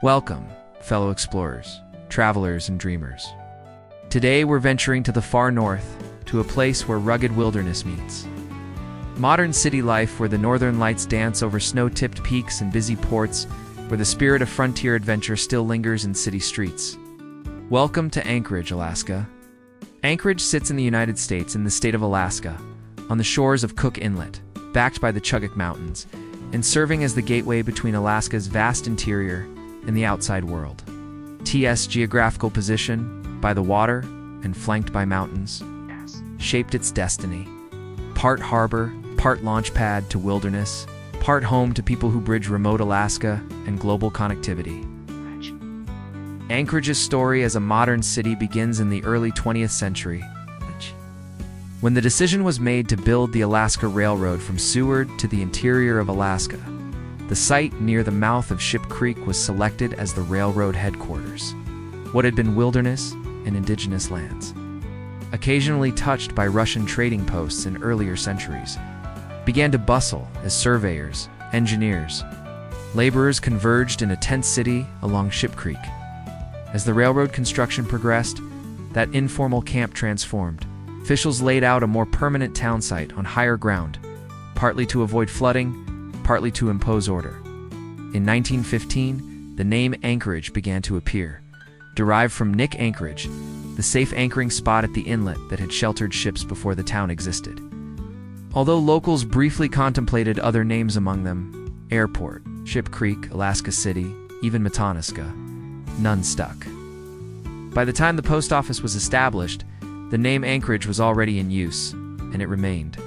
Welcome, fellow explorers, travelers, and dreamers. Today we're venturing to the far north, to a place where rugged wilderness meets modern city life, where the northern lights dance over snow-tipped peaks and busy ports, where the spirit of frontier adventure still lingers in city streets. Welcome to Anchorage, Alaska. Anchorage sits in the United States in the state of Alaska, on the shores of Cook Inlet, backed by the Chugach Mountains, and serving as the gateway between Alaska's vast interior and the outside world. TS geographical position, by the water and flanked by mountains, shaped its destiny. Part harbor, part launch pad to wilderness, part home to people who bridge remote Alaska and global connectivity. Anchorage's story as a modern city begins in the early 20th century, when the decision was made to build the Alaska Railroad from Seward to the interior of Alaska. The site near the mouth of Ship Creek was selected as the railroad headquarters. What had been wilderness and indigenous lands, occasionally touched by Russian trading posts in earlier centuries, began to bustle as surveyors, engineers, laborers converged in a tent city along Ship Creek. As the railroad construction progressed, that informal camp transformed. Officials laid out a more permanent town site on higher ground, partly to avoid flooding, partly to impose order. In 1915, the name Anchorage began to appear, derived from Nick Anchorage, the safe anchoring spot at the inlet that had sheltered ships before the town existed. Although locals briefly contemplated other names, among them Airport, Ship Creek, Alaska City, even Matanuska, none stuck. By the time the post office was established, the name Anchorage was already in use, and it remained.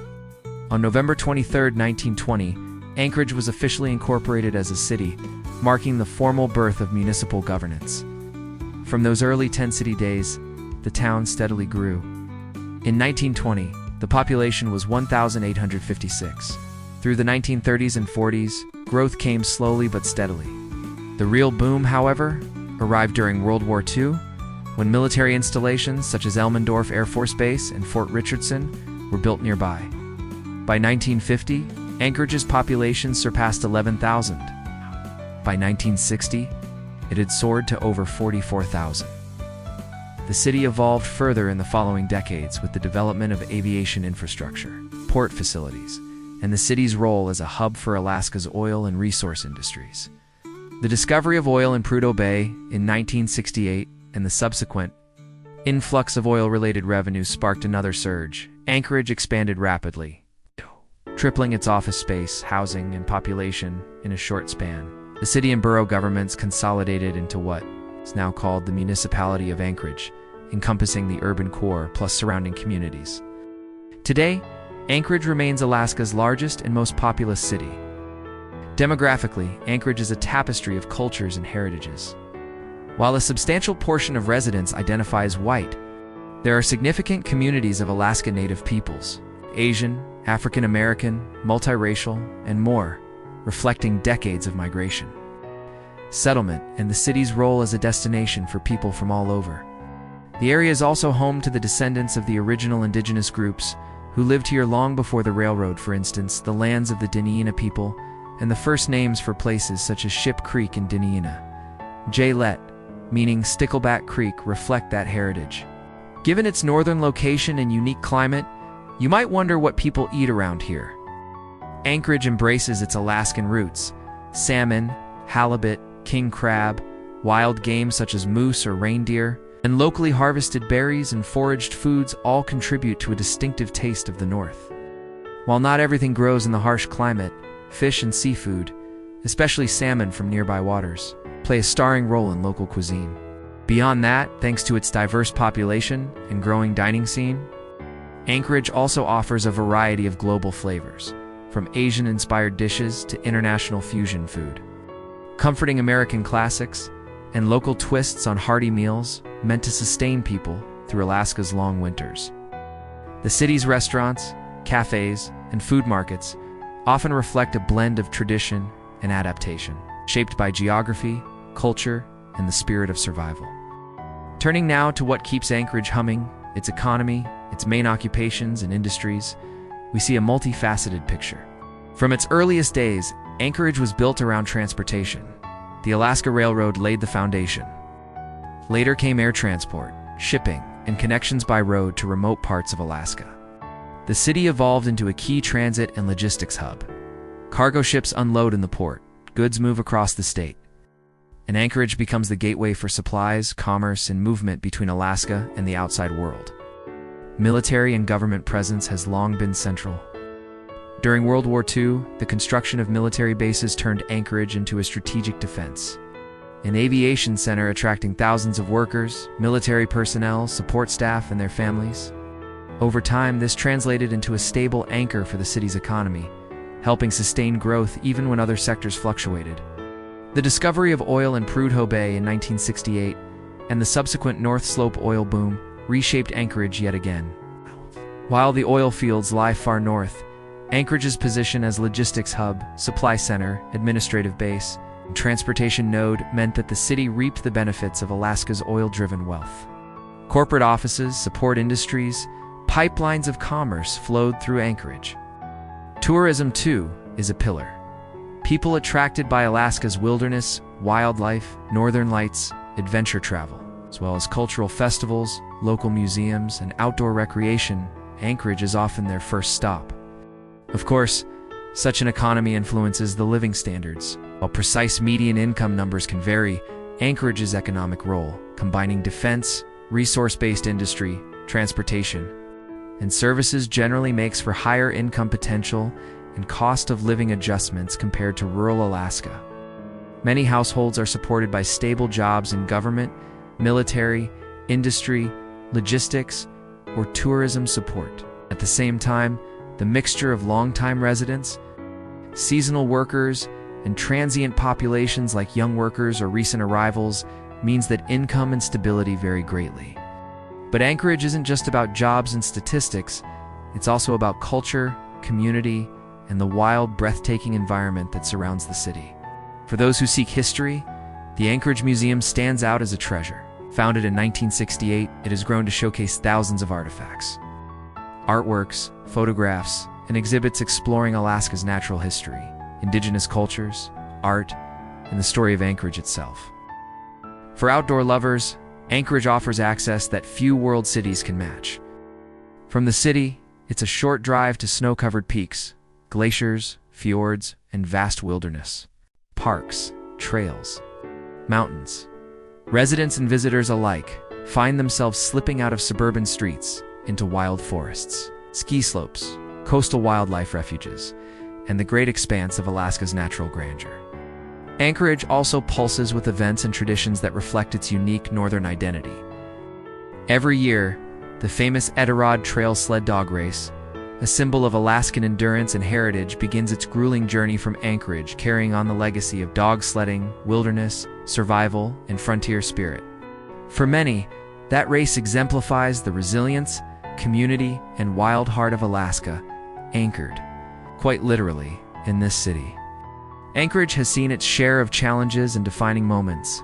On November 23, 1920, Anchorage was officially incorporated as a city, marking the formal birth of municipal governance. From those early tent-city days, the town steadily grew. In 1920, the population was 1,856. Through the 1930s and 40s, growth came slowly but steadily. The real boom, however, arrived during World War II, when military installations such as Elmendorf Air Force Base and Fort Richardson were built nearby. By 1950, Anchorage's population surpassed 11,000. By 1960, it had soared to over 44,000. The city evolved further in the following decades with the development of aviation infrastructure, port facilities, and the city's role as a hub for Alaska's oil and resource industries. The discovery of oil in Prudhoe Bay in 1968 and the subsequent influx of oil-related revenues sparked another surge. Anchorage expanded rapidly, tripling its office space, housing, and population in a short span. The city and borough governments consolidated into what is now called the Municipality of Anchorage, encompassing the urban core plus surrounding communities. Today, Anchorage remains Alaska's largest and most populous city. Demographically, Anchorage is a tapestry of cultures and heritages. While a substantial portion of residents identify as white, there are significant communities of Alaska Native peoples, Asian, African American, multiracial, and more, reflecting decades of migration, settlement, and the city's role as a destination for people from all over. The area is also home to the descendants of the original indigenous groups who lived here long before the railroad. For instance, the lands of the Dineina people and the first names for places such as Ship Creek and Dineina, Jaylet, meaning Stickleback Creek, reflect that heritage. Given its northern location and unique climate, you might wonder what people eat around here. Anchorage embraces its Alaskan roots. Salmon, halibut, king crab, wild game such as moose or reindeer, and locally harvested berries and foraged foods all contribute to a distinctive taste of the north. While not everything grows in the harsh climate, fish and seafood, especially salmon from nearby waters, play a starring role in local cuisine. Beyond that, thanks to its diverse population and growing dining scene, Anchorage also offers a variety of global flavors, from Asian-inspired dishes to international fusion food, comforting American classics and local twists on hearty meals meant to sustain people through Alaska's long winters. The city's restaurants, cafes, and food markets often reflect a blend of tradition and adaptation, shaped by geography, culture, and the spirit of survival. Turning now to what keeps Anchorage humming, its economy, its main occupations and industries, we see a multifaceted picture. From its earliest days, Anchorage was built around transportation. The Alaska Railroad laid the foundation. Later came air transport, shipping, and connections by road to remote parts of Alaska. The city evolved into a key transit and logistics hub. Cargo ships unload in the port, goods move across the state, and Anchorage becomes the gateway for supplies, commerce, and movement between Alaska and the outside world. Military and government presence has long been central. During World War II, the construction of military bases turned Anchorage into a strategic defense. An aviation center attracting thousands of workers, military personnel, support staff, and their families. Over time, this translated into a stable anchor for the city's economy, helping sustain growth even when other sectors fluctuated. The discovery of oil in Prudhoe Bay in 1968 and the subsequent North Slope oil boom reshaped Anchorage yet again. While the oil fields lie far north, Anchorage's position as logistics hub, supply center, administrative base, and transportation node meant that the city reaped the benefits of Alaska's oil-driven wealth. Corporate offices, support industries, pipelines of commerce flowed through Anchorage. Tourism, too, is a pillar. People attracted by Alaska's wilderness, wildlife, northern lights, adventure travel, as well as cultural festivals, local museums, and outdoor recreation, Anchorage is often their first stop. Of course, such an economy influences the living standards. While precise median income numbers can vary, Anchorage's economic role, combining defense, resource-based industry, transportation, and services generally makes for higher income potential and cost of living adjustments compared to rural Alaska. Many households are supported by stable jobs in government, military, industry, logistics, or tourism support. At the same time, the mixture of long-time residents, seasonal workers, and transient populations like young workers or recent arrivals means that income and stability vary greatly. But Anchorage isn't just about jobs and statistics, it's also about culture, community, and the wild, breathtaking environment that surrounds the city. For those who seek history, the Anchorage Museum stands out as a treasure. Founded in 1968, it has grown to showcase thousands of artifacts, artworks, photographs, and exhibits exploring Alaska's natural history, indigenous cultures, art, and the story of Anchorage itself. For outdoor lovers, Anchorage offers access that few world cities can match. From the city, it's a short drive to snow-covered peaks, glaciers, fjords, and vast wilderness. Parks, trails, mountains. Residents and visitors alike find themselves slipping out of suburban streets into wild forests, ski slopes, coastal wildlife refuges, and the great expanse of Alaska's natural grandeur. Anchorage also pulses with events and traditions that reflect its unique northern identity. Every year, the famous Iditarod Trail Sled Dog Race, a symbol of Alaskan endurance and heritage, begins its grueling journey from Anchorage, carrying on the legacy of dog sledding, wilderness, survival, and frontier spirit. For many, that race exemplifies the resilience, community, and wild heart of Alaska, anchored, quite literally, in this city. Anchorage has seen its share of challenges and defining moments.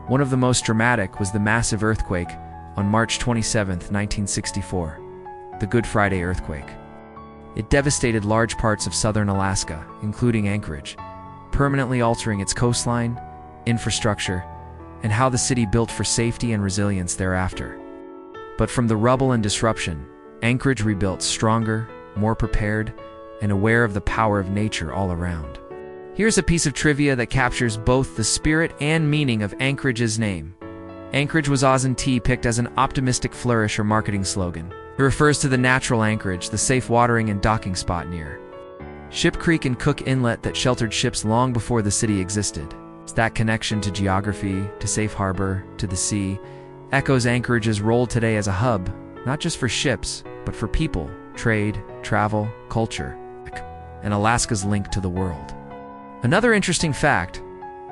One of the most dramatic was the massive earthquake on March 27, 1964, the Good Friday earthquake. It devastated large parts of southern Alaska, including Anchorage, permanently altering its coastline, infrastructure, and how the city built for safety and resilience thereafter. But from the rubble and disruption, Anchorage rebuilt stronger, more prepared, and aware of the power of nature all around. Here's a piece of trivia that captures both the spirit and meaning of Anchorage's name. Anchorage was Ozentee picked as an optimistic flourish or marketing slogan. It refers to the natural anchorage, the safe watering and docking spot near Ship Creek and Cook Inlet that sheltered ships long before the city existed. It's that connection to geography, to safe harbor, to the sea, echoes Anchorage's role today as a hub, not just for ships, but for people, trade, travel, culture, and Alaska's link to the world. Another interesting fact,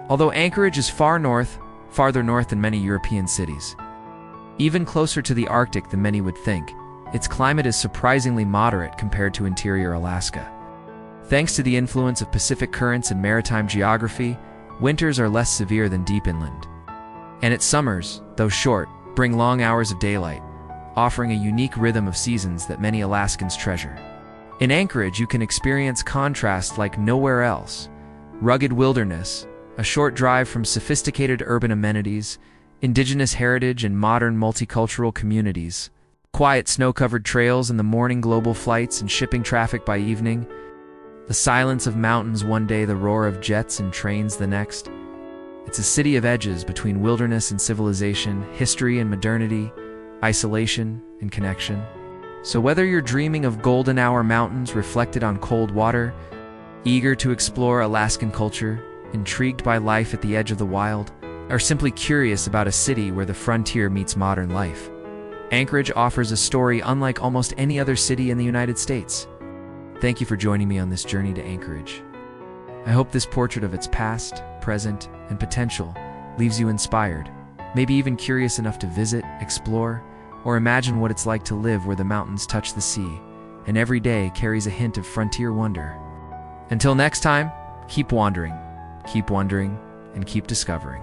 although Anchorage is farther north than many European cities, even closer to the Arctic than many would think, its climate is surprisingly moderate compared to interior Alaska. Thanks to the influence of Pacific currents and maritime geography, winters are less severe than deep inland. And its summers, though short, bring long hours of daylight, offering a unique rhythm of seasons that many Alaskans treasure. In Anchorage, you can experience contrast like nowhere else. Rugged wilderness, A short drive from sophisticated urban amenities, indigenous heritage, and modern multicultural communities. Quiet snow-covered trails in the morning, global flights and shipping traffic by evening. The silence of mountains one day, the roar of jets and trains the next. It's a city of edges between wilderness and civilization, history and modernity, isolation and connection. So whether you're dreaming of golden hour mountains reflected on cold water, eager to explore Alaskan culture, intrigued by life at the edge of the wild, or simply curious about a city where the frontier meets modern life, Anchorage offers a story unlike almost any other city in the United States. Thank you for joining me on this journey to Anchorage. I hope this portrait of its past, present, and potential leaves you inspired, maybe even curious enough to visit, explore, or imagine what it's like to live where the mountains touch the sea, and every day carries a hint of frontier wonder. Until next time, keep wandering, and keep discovering.